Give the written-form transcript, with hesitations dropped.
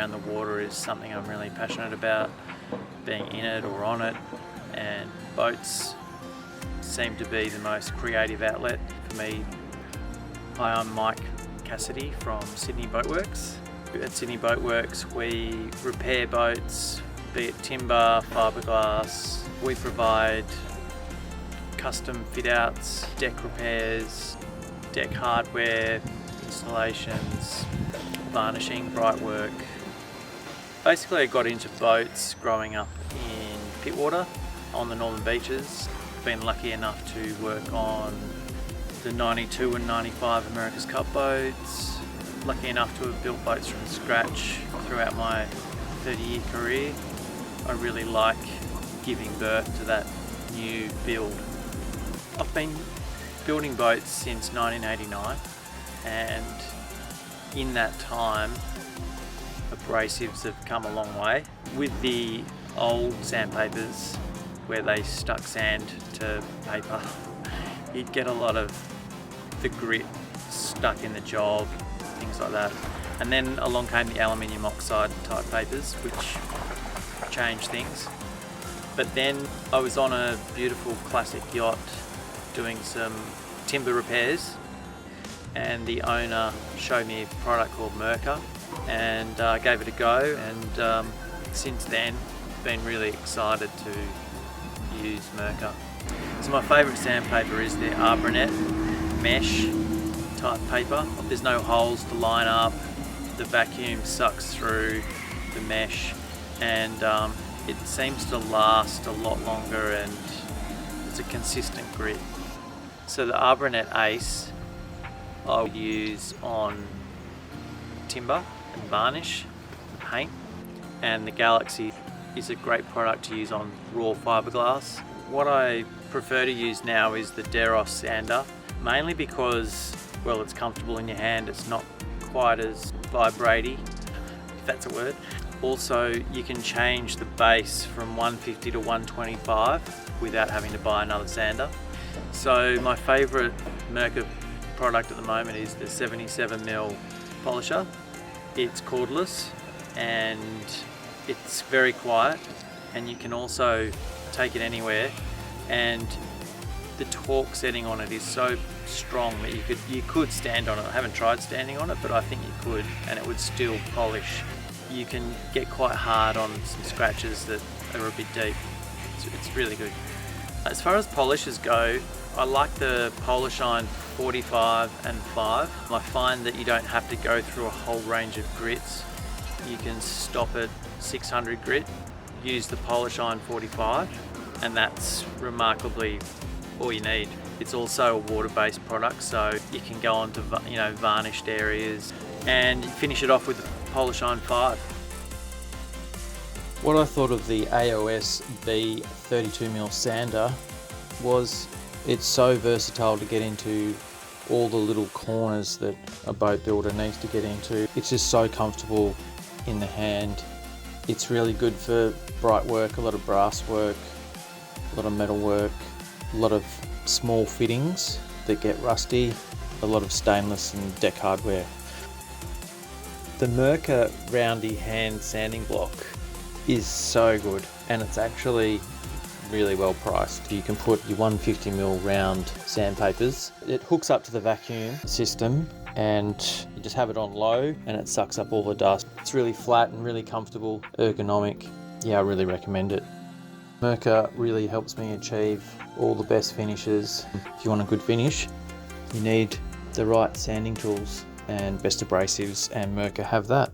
around the water is something I'm really passionate about, being in it or on it, and boats seem to be the most creative outlet for me. Hi, I'm Mike Cassidy from Sydney Boatworks. At Sydney Boatworks we repair boats, be it timber, fiberglass. We provide custom fit outs, deck repairs, deck hardware, installations, varnishing, brightwork. Basically I got into boats growing up in Pittwater on the northern beaches. Been lucky enough to work on the 92 and 95 America's Cup boats. Lucky enough to have built boats from scratch throughout my 30-year career. I really like giving birth to that new build. I've been building boats since 1989, and in that time abrasives have come a long way. With the old sandpapers where they stuck sand to paper, you'd get a lot of the grit stuck in the job, things like that. And then along came the aluminium oxide type papers, which changed things. But then I was on a beautiful classic yacht doing some timber repairs, and the owner showed me a product called Mirka, and gave it a go, and since then been really excited to use Mirka. So my favourite sandpaper is the Abrasives mesh type paper. There's no holes to line up, the vacuum sucks through the mesh, and it seems to last a lot longer, and it's a consistent grit. So the Abrasives Ace I'll use on timber and varnish and paint, and the Galaxy is a great product to use on raw fiberglass. What I prefer to use now is the Deros sander, mainly because, well, it's comfortable in your hand, it's not quite as vibrating, if that's a word. Also, you can change the base from 150 to 125 without having to buy another sander. So my favourite Mirka product at the moment is the 77mm polisher. It's cordless and it's very quiet, and you can also take it anywhere, and the torque setting on it is so strong that you could stand on it. I haven't tried standing on it, but I think you could, and it would still polish. You can get quite hard on some scratches that are a bit deep. It's really good. As far as polishes go, I like the Polarshine 45 and 5. I find that you don't have to go through a whole range of grits. You can stop at 600 grit, use the Polarshine 45, and that's remarkably all you need. It's also a water-based product, so you can go on to varnished areas and finish it off with the Polarshine 5. What I thought of the AOS B 32mm sander was it's so versatile to get into all the little corners that a boat builder needs to get into. It's just so comfortable in the hand. It's really good for bright work, a lot of brass work, a lot of metal work, a lot of small fittings that get rusty, a lot of stainless and deck hardware. The Mirka roundy hand sanding block is so good, and it's actually really well priced. You can put your 150mm round sandpapers. It hooks up to the vacuum system, and you just have it on low and it sucks up all the dust. It's really flat and really comfortable, ergonomic. Yeah, I really recommend it. Mirka really helps me achieve all the best finishes. If you want a good finish, you need the right sanding tools, and Best Abrasives and Mirka have that.